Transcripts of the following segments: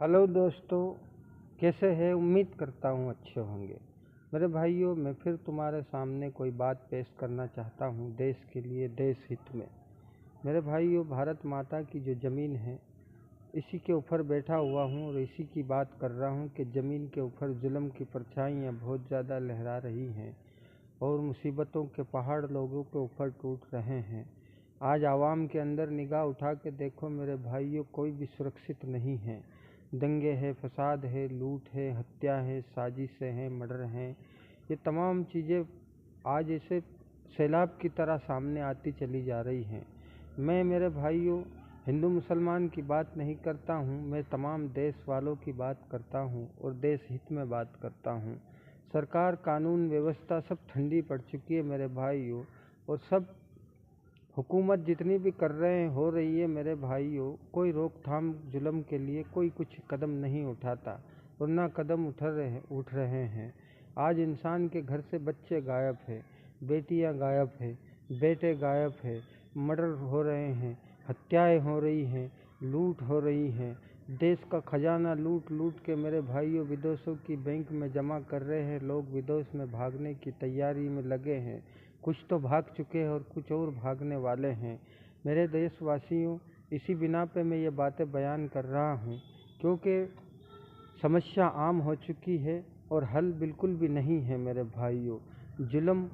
Hello दोस्तों, कैसे हैं? उम्मीद करता हूँ अच्छे होंगे। मेरे भाइयों, मैं फिर तुम्हारे सामने कोई बात पेश करना चाहता हूँ देश के लिए, देश हित में। मेरे भाइयों, भारत माता की जो ज़मीन है, इसी के ऊपर बैठा हुआ हूँ और इसी की बात कर रहा हूँ कि ज़मीन के ऊपर जुल्म की परछाइयाँ बहुत ज़्यादा लहरा रही हैं और मुसीबतों के पहाड़ लोगों के ऊपर टूट रहे हैं। आज आवाम के अंदर निगाह उठा के देखो मेरे भाइयों, कोई भी सुरक्षित नहीं है। दंगे हैं, फसाद है, लूट है, हत्या है, साजिशें हैं, मर्डर हैं। ये तमाम चीज़ें आज ऐसे सैलाब की तरह सामने आती चली जा रही हैं। मैं मेरे भाइयों हिंदू मुसलमान की बात नहीं करता हूँ, मैं तमाम देश वालों की बात करता हूँ और देश हित में बात करता हूँ। सरकार, कानून व्यवस्था सब ठंडी पड़ चुकी है मेरे भाइयों, और सब हुकूमत जितनी भी कर रहे हैं हो रही है मेरे भाइयों। कोई रोकथाम जुल्म के लिए कोई कुछ कदम नहीं उठाता और ना कदम उठ रहे हैं। आज इंसान के घर से बच्चे गायब है, बेटियां गायब है, बेटे गायब है, मर्डर हो रहे हैं, हत्याएं हो रही हैं, लूट हो रही हैं। देश का खजाना लूट लूट के मेरे भाइयों विदेशों की बैंक में जमा कर रहे हैं लोग। विदेश में भागने की तैयारी में लगे हैं। कुछ तो भाग चुके हैं और कुछ और भागने वाले हैं। मेरे देशवासियों, इसी बिना पे मैं ये बातें बयान कर रहा हूँ क्योंकि समस्या आम हो चुकी है और हल बिल्कुल भी नहीं है मेरे भाइयों। जुल्म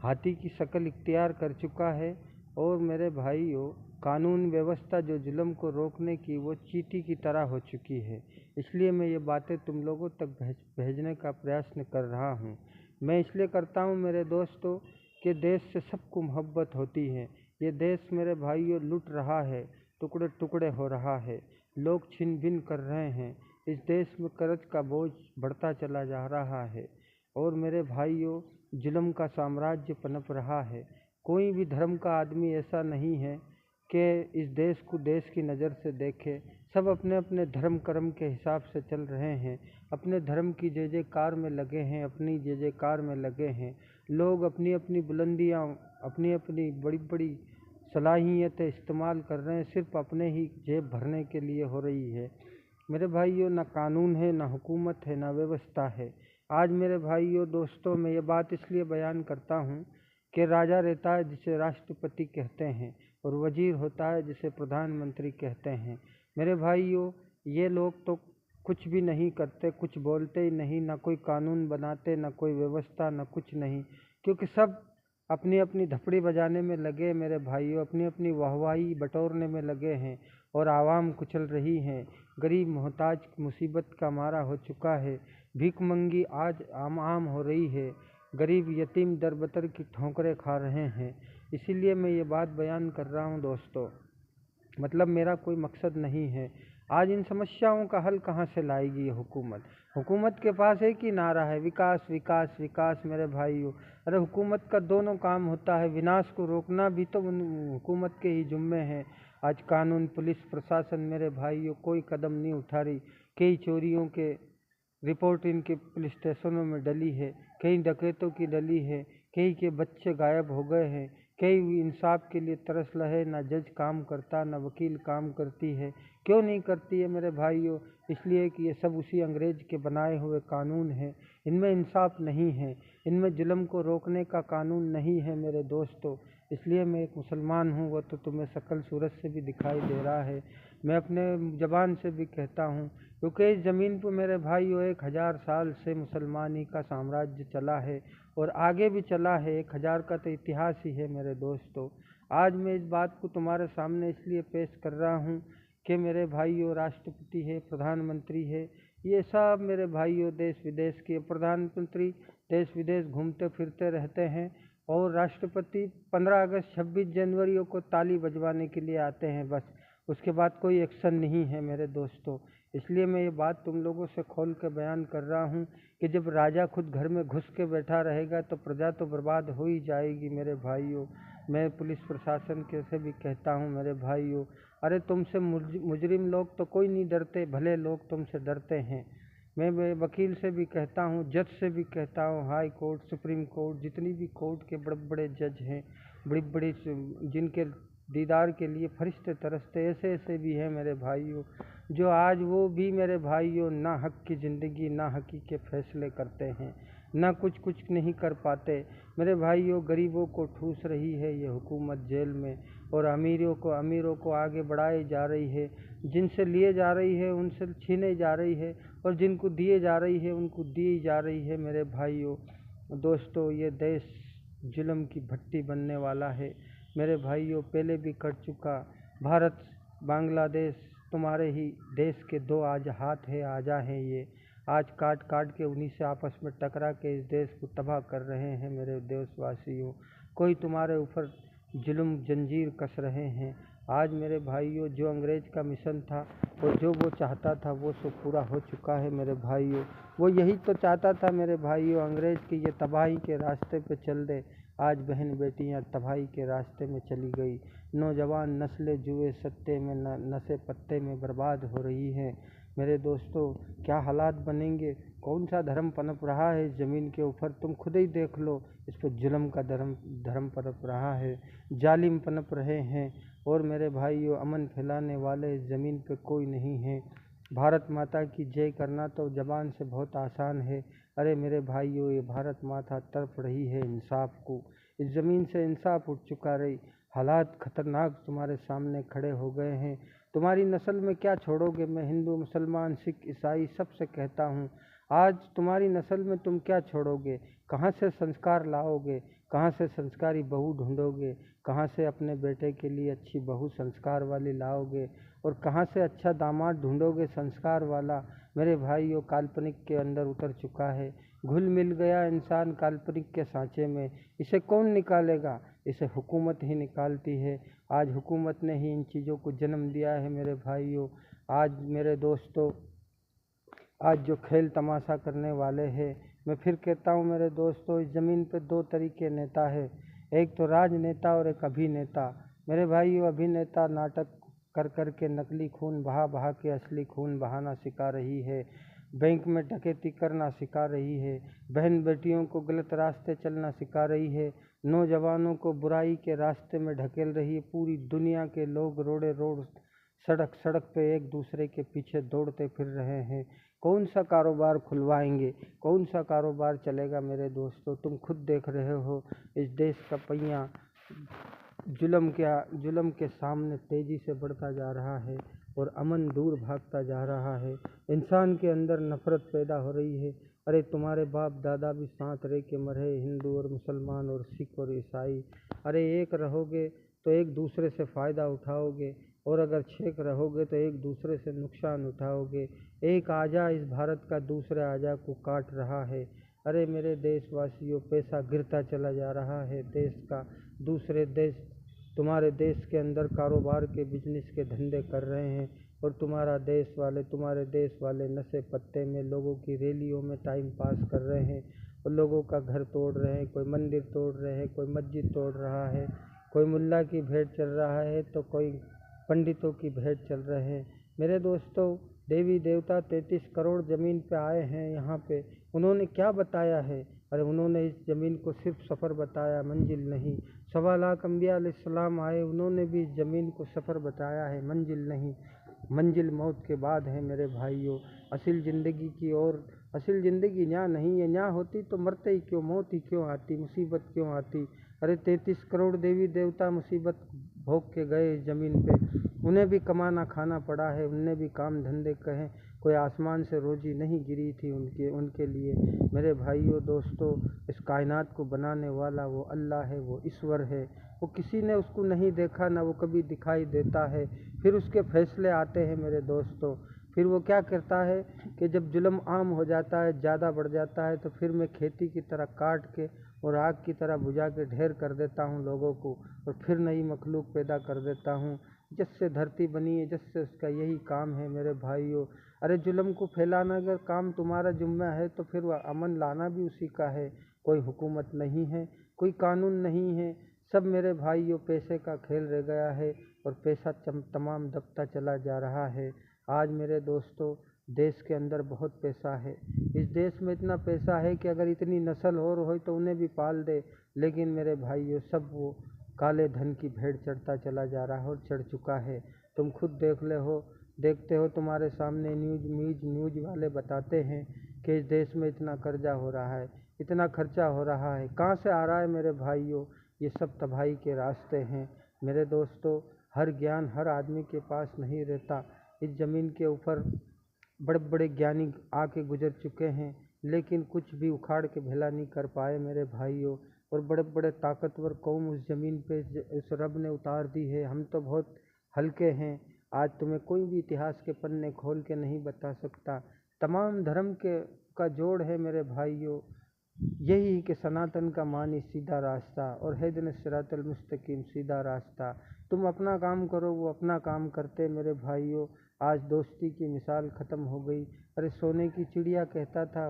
हाथी की शक्ल इख्तियार कर चुका है और मेरे भाइयों कानून व्यवस्था जो जुल्म को रोकने की वो चींटी की तरह हो चुकी है। इसलिए मैं ये बातें तुम लोगों तक भेजने का प्रयास कर रहा हूँ। मैं इसलिए करता हूँ मेरे दोस्तों कि देश से सबको मोहब्बत होती है। ये देश मेरे भाइयों लुट रहा है, टुकड़े टुकड़े हो रहा है, लोग छिन भिन कर रहे हैं। इस देश में कर्ज का बोझ बढ़ता चला जा रहा है और मेरे भाइयों जुल्म का साम्राज्य पनप रहा है। कोई भी धर्म का आदमी ऐसा नहीं है कि इस देश को देश की नज़र से देखे। सब अपने अपने धर्म कर्म के हिसाब से चल रहे हैं, अपने धर्म की जय जयकार में लगे हैं, अपनी जय जयकार में लगे हैं। लोग अपनी अपनी बुलंदियाँ, अपनी अपनी बड़ी बड़ी सलाहियतें इस्तेमाल कर रहे हैं, सिर्फ अपने ही जेब भरने के लिए हो रही है। मेरे भाइयों, ना कानून है, ना हुकूमत है, ना व्यवस्था है। आज मेरे भाइयों दोस्तों, मैं ये बात इसलिए बयान करता हूँ कि राजा रहता है जिसे राष्ट्रपति कहते हैं और वजीर होता है जिसे प्रधानमंत्री कहते हैं। मेरे भाइयों, ये लोग तो कुछ भी नहीं करते, कुछ बोलते ही नहीं, ना कोई कानून बनाते, ना कोई व्यवस्था, ना कुछ नहीं, क्योंकि सब अपनी अपनी धपड़ी बजाने में लगे मेरे भाइयों, अपनी अपनी वाहवाही बटोरने में लगे हैं और आवाम कुचल रही हैं। गरीब मोहताज मुसीबत का मारा हो चुका है। भीख मंगी आज आम हो रही है। गरीब यतीम दरबदर की ठोकरें खा रहे हैं। इसीलिए मैं ये बात बयान कर रहा हूँ दोस्तों। मतलब मेरा कोई मकसद नहीं है। आज इन समस्याओं का हल कहाँ से लाएगी ये हुकूमत? हुकूमत के पास एक ही नारा है, विकास विकास विकास मेरे भाइयों। अरे हुकूमत का दोनों काम होता है, विनाश को रोकना भी तो हुकूमत के ही जुम्मे हैं। आज कानून, पुलिस, प्रशासन मेरे भाइयों कोई कदम नहीं उठा रही। कई चोरियों के रिपोर्ट इनके पुलिस स्टेशनों में डली है, कई डकैतों की डली है, कई के बच्चे गायब हो गए हैं, कई इंसाफ के लिए तरस रहे। ना जज काम करता, ना वकील काम करती है। क्यों नहीं करती है मेरे भाइयों? इसलिए कि ये सब उसी अंग्रेज के बनाए हुए कानून हैं। इनमें इंसाफ नहीं है, इनमें जुल्म को रोकने का कानून नहीं है मेरे दोस्तों। इसलिए मैं एक मुसलमान हूँ, वो तो तुम्हें शक्ल सूरत से भी दिखाई दे रहा है। मैं अपने ज़बान से भी कहता हूँ, क्योंकि इस ज़मीन पर मेरे भाइयों 1000 साल से मुसलमानी का साम्राज्य चला है और आगे भी चला है। 1000 का तो इतिहास ही है मेरे दोस्तों। आज मैं इस बात को तुम्हारे सामने इसलिए पेश कर रहा हूँ कि मेरे भाइयों राष्ट्रपति है, प्रधानमंत्री है, ये सब मेरे भाइयों देश विदेश के प्रधानमंत्री देश विदेश घूमते फिरते रहते हैं और राष्ट्रपति 15 अगस्त 26 जनवरी को ताली बजवाने के लिए आते हैं, बस उसके बाद कोई एक्शन नहीं है मेरे दोस्तों। इसलिए मैं ये बात तुम लोगों से खोल के बयान कर रहा हूँ कि जब राजा खुद घर में घुस के बैठा रहेगा तो प्रजा तो बर्बाद हो ही जाएगी मेरे भाइयों। मैं पुलिस प्रशासन के से भी कहता हूँ मेरे भाइयों, अरे तुमसे मुजरिम लोग तो कोई नहीं डरते, भले लोग तुमसे डरते हैं। मैं वकील से भी कहता हूँ, जज से भी कहता हूँ, हाई कोर्ट, सुप्रीम कोर्ट, जितनी भी कोर्ट के बड़े बड़े जज हैं, बड़ी बड़ी जिनके दीदार के लिए फरिश्ते तरसते। ऐसे ऐसे भी हैं मेरे भाइयों जो आज वो भी मेरे भाइयों ना हक की ज़िंदगी ना हकी के फैसले करते हैं, ना कुछ नहीं कर पाते। मेरे भाइयों गरीबों को ठूस रही है ये हुकूमत जेल में, और अमीरों को आगे बढ़ाई जा रही है। जिनसे लिए जा रही है उनसे छीने जा रही है, और जिनको दिए जा रही है उनको दी जा रही है। मेरे भाइयों दोस्तों ये देश जुल्म की भट्टी बनने वाला है। मेरे भाइयों पहले भी कर चुका। भारत बांग्लादेश तुम्हारे ही देश के दो आज हाथ है आजा हैं ये। आज काट काट के उन्हीं से आपस में टकरा के इस देश को तबाह कर रहे हैं। मेरे देशवासियों कोई तुम्हारे ऊपर जुल्म जंजीर कस रहे हैं। आज मेरे भाइयों जो अंग्रेज का मिशन था और जो वो चाहता था वो सब पूरा हो चुका है। मेरे भाइयों वो यही तो चाहता था मेरे भाइयों, अंग्रेज की ये तबाही के रास्ते पे चल दे। आज बहन बेटियां तबाही के रास्ते में चली गई। नौजवान नस्लें जुए सत्ते में नशे पत्ते में बर्बाद हो रही हैं। मेरे दोस्तों क्या हालात बनेंगे, कौन सा धर्म पनप रहा है इस ज़मीन के ऊपर, तुम खुद ही देख लो। इस पर जुल्म का धर्म पनप रहा है, जालिम पनप रहे हैं। और मेरे भाइयों अमन फैलाने वाले इस ज़मीन पे कोई नहीं है। भारत माता की जय करना तो ज़बान से बहुत आसान है। अरे मेरे भाइयों ये भारत माता तड़प रही है इंसाफ को। इस ज़मीन से इंसाफ उठ चुका रही। हालात खतरनाक तुम्हारे सामने खड़े हो गए हैं। तुम्हारी नस्ल में क्या छोड़ोगे? मैं हिंदू मुसलमान सिख ईसाई सबसे कहता हूँ, आज तुम्हारी नस्ल में तुम क्या छोड़ोगे? कहाँ से संस्कार लाओगे? कहाँ से संस्कारी बहू ढूंढोगे? कहाँ से अपने बेटे के लिए अच्छी बहू संस्कार वाली लाओगे? और कहाँ से अच्छा दामाद ढूंढोगे संस्कार वाला? मेरे भाइयों काल्पनिक के अंदर उतर चुका है, घुल मिल गया इंसान काल्पनिक के सांचे में। इसे कौन निकालेगा? इसे हुकूमत ही निकालती है। आज हुकूमत ने ही इन चीज़ों को जन्म दिया है। मेरे भाइयों आज मेरे दोस्तों आज जो खेल तमाशा करने वाले हैं, मैं फिर कहता हूँ मेरे दोस्तों इस ज़मीन पे दो तरीके नेता है, एक तो राजनेता और एक अभिनेता। मेरे भाइयों अभिनेता नाटक कर कर के नकली खून बहा बहा के असली खून बहाना सिखा रही है, बैंक में डकैती करना सिखा रही है, बहन बेटियों को गलत रास्ते चलना सिखा रही है, नौजवानों को बुराई के रास्ते में ढकेल रही है। पूरी दुनिया के लोग रोडे रोड सड़क सड़क पे एक दूसरे के पीछे दौड़ते फिर रहे हैं। कौन सा कारोबार खुलवाएंगे, कौन सा कारोबार चलेगा? मेरे दोस्तों तुम खुद देख रहे हो इस देश का पहिया जुल्म के सामने तेज़ी से बढ़ता जा रहा है और अमन दूर भागता जा रहा है। इंसान के अंदर नफरत पैदा हो रही है। अरे तुम्हारे बाप दादा भी साथ रह के मरे, हिंदू और मुसलमान और सिख और ईसाई। अरे एक रहोगे तो एक दूसरे से फ़ायदा उठाओगे, और अगर छेक रहोगे तो एक दूसरे से नुकसान उठाओगे। एक आजा इस भारत का दूसरे आजा को काट रहा है। अरे मेरे देशवासियों पैसा गिरता चला जा रहा है देश का। दूसरे देश तुम्हारे देश के अंदर कारोबार के बिजनेस के धंधे कर रहे हैं, और तुम्हारे देश वाले नशे पत्ते में लोगों की रैलियों में टाइम पास कर रहे हैं, और लोगों का घर तोड़ रहे हैं, कोई मंदिर तोड़ रहे हैं, कोई मस्जिद तोड़ रहा है, कोई मुल्ला की भेंट चल रहा है तो कोई पंडितों की भेंट चल रहे हैं। मेरे दोस्तों देवी देवता 33 करोड़ ज़मीन पे आए हैं यहाँ पे, उन्होंने क्या बताया है? अरे उन्होंने इस ज़मीन को सिर्फ सफ़र बताया, मंजिल नहीं। 1.25 लाख अम्बिया अलैहिस्सलाम आए, उन्होंने भी इस ज़मीन को सफ़र बताया है, मंजिल नहीं। मंजिल मौत के बाद है मेरे भाइयों। असल ज़िंदगी की और असल ज़िंदगी यहाँ नहीं है। यहाँ होती तो मरते ही क्यों, मौत ही क्यों आती, मुसीबत क्यों आती? अरे 33 करोड़ देवी देवता मुसीबत भोग के गए इस ज़मीन पे, उन्हें भी कमाना खाना पड़ा है, उन्हें भी काम धंधे कहें, कोई आसमान से रोजी नहीं गिरी थी उनके लिए। मेरे भाइयों दोस्तों इस कायनात को बनाने वाला वो अल्लाह है, वो ईश्वर है। वो किसी ने उसको नहीं देखा, ना वो कभी दिखाई देता है। फिर उसके फैसले आते हैं मेरे दोस्तों। फिर वो क्या करता है कि जब जुल्म आम हो जाता है, ज़्यादा बढ़ जाता है, तो फिर मैं खेती की तरह काट के और आग की तरह बुझा के ढेर कर देता हूँ लोगों को, और फिर नई मखलूक पैदा कर देता हूँ। जिससे धरती बनी है, जिससे उसका यही काम है मेरे भाइयों। अरे जुल्म को फैलाना अगर काम तुम्हारा जुम्मा है तो फिर वह अमन लाना भी उसी का है। कोई हुकूमत नहीं है, कोई कानून नहीं है, सब मेरे भाइयों पैसे का खेल रह गया है, और पैसा तमाम दबता चला जा रहा है। आज मेरे दोस्तों देश के अंदर बहुत पैसा है। इस देश में इतना पैसा है कि अगर इतनी नस्ल और हो तो उन्हें भी पाल दे, लेकिन मेरे भाइयों सब वो काले धन की भेंट चढ़ता चला जा रहा है और चढ़ चुका है। तुम खुद देखते हो तुम्हारे सामने न्यूज वाले बताते हैं कि इस देश में इतना कर्जा हो रहा है, इतना खर्चा हो रहा है। कहाँ से आ रहा है मेरे भाइयों? ये सब तबाही के रास्ते हैं मेरे दोस्तों। हर ज्ञान हर आदमी के पास नहीं रहता। इस ज़मीन के ऊपर बड़े बड़े ज्ञानी आके गुजर चुके हैं, लेकिन कुछ भी उखाड़ के भला नहीं कर पाए मेरे भाइयों। और बड़े बड़े ताकतवर कौम उस ज़मीन पे उस रब ने उतार दी है। हम तो बहुत हल्के हैं। आज तुम्हें कोई भी इतिहास के पन्ने खोल के नहीं बता सकता। तमाम धर्म के का जोड़ है मेरे भाइयों, यही कि सनातन का मानी सीधा रास्ता और हैदन सिरातल मुस्तकीम सीधा रास्ता। तुम अपना काम करो, वो अपना काम करते मेरे भाइयों। आज दोस्ती की मिसाल ख़त्म हो गई। अरे सोने की चिड़िया कहता था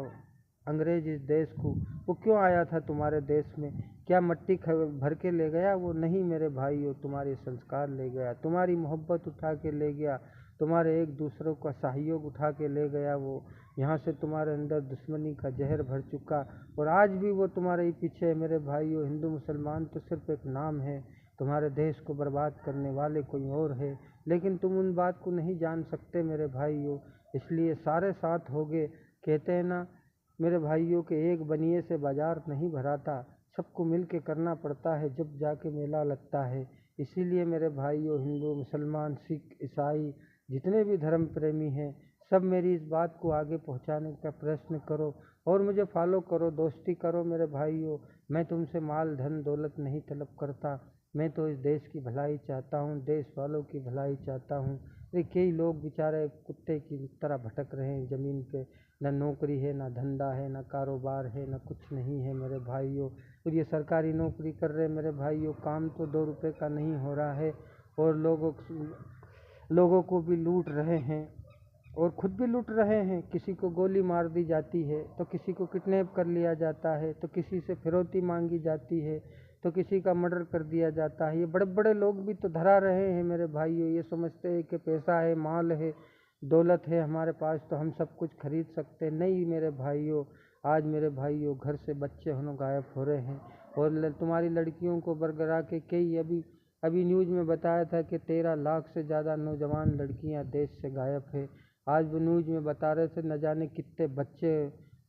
अंग्रेज इस देश को, वो क्यों आया था तुम्हारे देश में? क्या मट्टी भर के ले गया? वो नहीं मेरे भाइयों, तुम्हारे संस्कार ले गया, तुम्हारी मोहब्बत उठा के ले गया, तुम्हारे एक दूसरों का सहयोग उठा के ले गया। वो यहाँ से तुम्हारे अंदर दुश्मनी का जहर भर चुका और आज भी वो तुम्हारे ही पीछे है मेरे भाइयों। हिंदू मुसलमान तो सिर्फ एक नाम है, तुम्हारे देश को बर्बाद करने वाले कोई और है, लेकिन तुम उन बात को नहीं जान सकते मेरे भाइयों। इसलिए सारे साथ हो गए। कहते हैं ना मेरे भाइयों के एक बनिए से बाजार नहीं भराता, सबको मिल के करना पड़ता है जब जाके मेला लगता है। इसीलिए मेरे भाइयों, हिंदू मुसलमान सिख ईसाई जितने भी धर्म प्रेमी हैं, सब मेरी इस बात को आगे पहुंचाने का प्रयत्न करो और मुझे फॉलो करो, दोस्ती करो मेरे भाइयों। मैं तुमसे माल धन दौलत नहीं तलब करता, मैं तो इस देश की भलाई चाहता हूँ, देश वालों की भलाई चाहता हूँ। ये कई लोग बेचारे कुत्ते की तरह भटक रहे हैं ज़मीन पे, न नौकरी है, न धंधा है, न कारोबार है, न कुछ नहीं है मेरे भाइयों। और ये सरकारी नौकरी कर रहे मेरे भाइयों, काम तो 2 रुपये का नहीं हो रहा है और लोगों को भी लूट रहे हैं और खुद भी लूट रहे हैं। किसी को गोली मार दी जाती है, तो किसी को किडनैप कर लिया जाता है, तो किसी से फिरौती मांगी जाती है, तो किसी का मर्डर कर दिया जाता है। ये बड़े बड़े लोग भी तो धरा रहे हैं मेरे भाइयों। ये समझते हैं कि पैसा है, माल है, दौलत है हमारे पास तो हम सब कुछ खरीद सकते। नहीं मेरे भाइयों, आज मेरे भाइयों घर से बच्चे होने गायब हो रहे हैं और तुम्हारी लड़कियों को बरगरा के कई अभी न्यूज़ में बताया था कि 13 लाख से ज़्यादा नौजवान लड़कियां देश से गायब है। आज वो न्यूज़ में बता रहे थे न जाने कितने बच्चे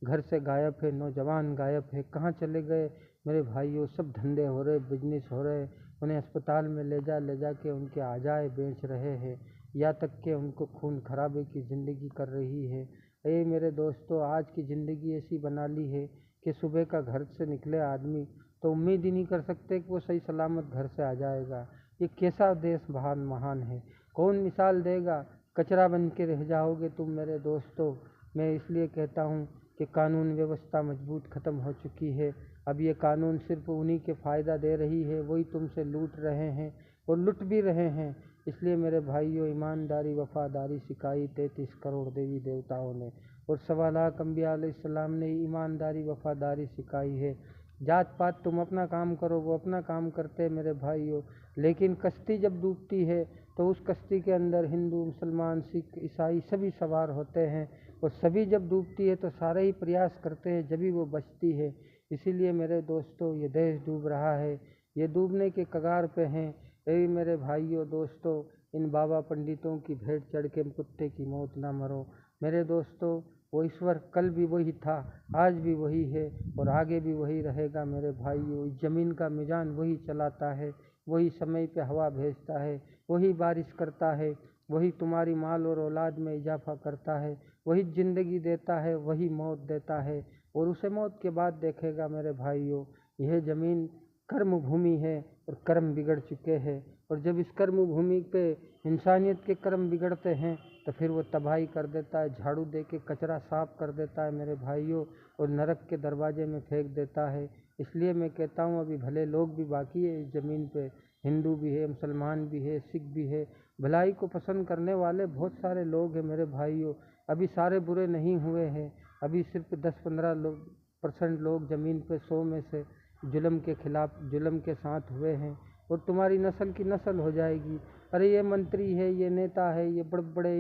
घर से गायब है, नौजवान गायब है, कहाँ चले गए मेरे भाइयों। सब धंधे हो रहे, बिजनेस हो रहे, उन्हें अस्पताल में ले जा के उनके आजाए बेच रहे हैं, या तक कि उनको खून खराबे की ज़िंदगी कर रही है। ये मेरे दोस्तों, आज की ज़िंदगी ऐसी बना ली है कि सुबह का घर से निकले आदमी तो उम्मीद ही नहीं कर सकते कि वो सही सलामत घर से आ जाएगा। ये कैसा देश महान है, कौन मिसाल देगा? कचरा बन के रह जाओगे तुम मेरे दोस्तों। मैं इसलिए कहता हूँ कि कानून व्यवस्था मजबूत ख़त्म हो चुकी है। अब ये कानून सिर्फ उन्हीं के फ़ायदा दे रही है, वही तुमसे लूट रहे हैं और लुट भी रहे हैं। इसलिए मेरे भाइयों, ईमानदारी वफादारी सिखाई 33 करोड़ देवी देवताओं ने और 1.25 लाख अम्बिया अलैहिस्सलाम ने ईमानदारी वफादारी सिखाई है। जात पात तुम अपना काम करो, वो अपना काम करते मेरे भाइयों, लेकिन कश्ती जब डूबती है तो उस कश्ती के अंदर हिंदू मुसलमान सिख ईसाई सभी सवार होते हैं और सभी जब डूबती है तो सारे ही प्रयास करते हैं जब भी वो बचती है। इसीलिए मेरे दोस्तों, ये देश डूब रहा है, ये डूबने के कगार पे हैं। यही मेरे भाइयों दोस्तों, इन बाबा पंडितों की भेंट चढ़ के कुत्ते की मौत ना मरो मेरे दोस्तों। वो ईश्वर कल भी वही था, आज भी वही है और आगे भी वही रहेगा मेरे भाइयों। इस ज़मीन का मिजान वही चलाता है, वही समय पे हवा भेजता है, वही बारिश करता है, वही तुम्हारी माल और औलाद में इजाफा करता है, वही ज़िंदगी देता है, वही मौत देता है और उसे मौत के बाद देखेगा मेरे भाइयों। यह ज़मीन कर्म भूमि है और कर्म बिगड़ चुके हैं और जब इस कर्म भूमि पे इंसानियत के कर्म बिगड़ते हैं तो फिर वो तबाही कर देता है, झाड़ू दे के कचरा साफ कर देता है मेरे भाइयों और नरक के दरवाजे में फेंक देता है। इसलिए मैं कहता हूँ अभी भले लोग भी बाकी है इस ज़मीन पे, हिंदू भी है, मुसलमान भी है, सिख भी है, भलाई को पसंद करने वाले बहुत सारे लोग हैं मेरे भाइयों। अभी सारे बुरे नहीं हुए हैं, अभी सिर्फ 10-15% लोग ज़मीन पे 100 में से जुल्म के खिलाफ जुल्म के साथ हुए हैं और तुम्हारी नस्ल की नस्ल हो जाएगी। अरे ये मंत्री है, ये नेता है, ये बड़े बड़े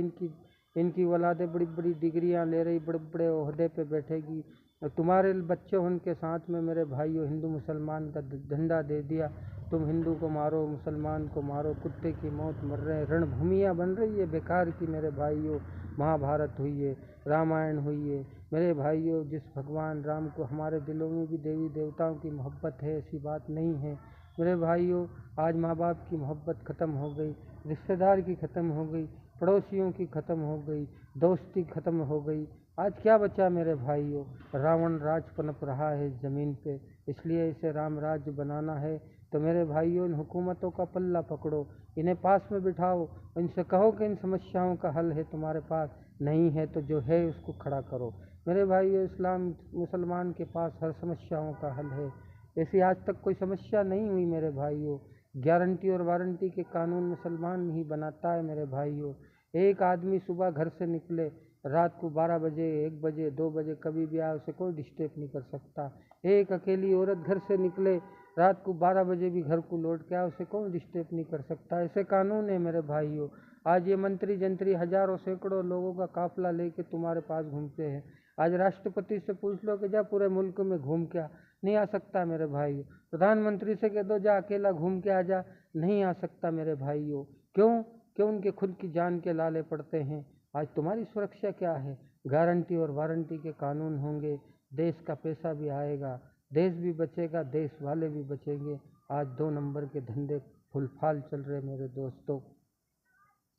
इनकी औलादें बड़ी बड़ी डिग्रियां ले रही, बड़े बड़े ओहदे पे बैठेगी तुम्हारे बच्चे उनके साथ में मेरे भाइयों हिंदू मुसलमान का झंडा दे दिया। तुम हिंदू को मारो, मुसलमान को मारो, कुत्ते की मौत मर रहे हैं, रणभूमियाँ बन रही है बेकार की मेरे भाइयों। महाभारत हुई है, रामायण हुई है मेरे भाइयों। जिस भगवान राम को हमारे दिलों में भी देवी देवताओं की मोहब्बत है, ऐसी बात नहीं है मेरे भाइयों। आज माँ बाप की मोहब्बत ख़त्म हो गई, रिश्तेदार की ख़त्म हो गई, पड़ोसियों की ख़त्म हो गई, दोस्ती ख़त्म हो गई। आज क्या बचा मेरे भाइयों? रावण राज पनप रहा है ज़मीन पे, इसलिए इसे राम राज्य बनाना है। तो मेरे भाइयों, इन हुकूमतों का पल्ला पकड़ो, इन्हें पास में बिठाओ, इनसे कहो कि इन समस्याओं का हल है तुम्हारे पास, नहीं है तो जो है उसको खड़ा करो। मेरे भाइयों, इस्लाम मुसलमान के पास हर समस्याओं का हल है, ऐसी आज तक कोई समस्या नहीं हुई मेरे भाइयों। गारंटी और वारंटी के कानून मुसलमान ही बनाता है मेरे भाइयों। एक आदमी सुबह घर से निकले, रात को 12 बजे, 1 बजे, 2 बजे कभी भी आए, उसे कोई डिस्टर्ब नहीं कर सकता। एक अकेली औरत घर से निकले, रात को 12 बजे भी घर को लौट के आए, उसे कौन डिस्टर्ब नहीं कर सकता। ऐसे कानून है मेरे भाइयों। आज ये मंत्री जंत्री हजारों सैकड़ों लोगों का काफिला लेके तुम्हारे पास घूमते हैं। आज राष्ट्रपति से पूछ लो कि जा पूरे मुल्क में घूम के आ, नहीं आ सकता मेरे भाइयों। प्रधानमंत्री से कह दो जा अकेला घूम के आ जा, नहीं आ सकता मेरे भाइयों। क्यों? क्यों? उनके खुद की जान के लाले पड़ते हैं। आज तुम्हारी सुरक्षा क्या है? गारंटी और वारंटी के कानून होंगे, देश का पैसा भी आएगा, देश भी बचेगा, देश वाले भी बचेंगे। आज 2 नंबर के धंधे फुलफाल चल रहे मेरे दोस्तों।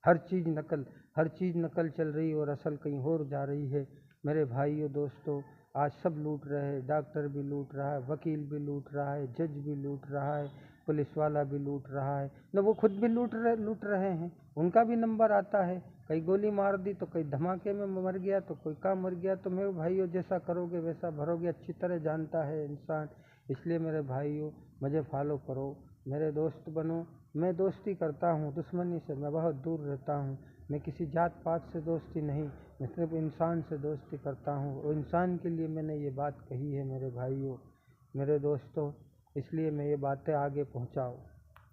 हर चीज़ नकल चल रही और असल कहीं और जा रही है मेरे भाइयों दोस्तों। आज सब लूट रहे हैं, डॉक्टर भी लूट रहा है, वकील भी लूट रहा है, जज भी लूट रहा है, पुलिस वाला भी लूट रहा है, न वो खुद भी लूट रहे हैं। उनका भी नंबर आता है, कहीं गोली मार दी तो कहीं धमाके में मर गया तो कोई का मर गया। तो मेरे भाइयों, जैसा करोगे वैसा भरोगे, अच्छी तरह जानता है इंसान। इसलिए मेरे भाइयों, मुझे फॉलो करो, मेरे दोस्त बनो। मैं दोस्ती करता हूँ, दुश्मनी से मैं बहुत दूर रहता हूँ। मैं किसी जात पात से दोस्ती नहीं, मैं सिर्फ इंसान से दोस्ती करता हूँ, और इंसान के लिए मैंने ये बात कही है मेरे भाइयों, मेरे दोस्तों। इसलिए मैं ये बातें आगे पहुँचाऊँ।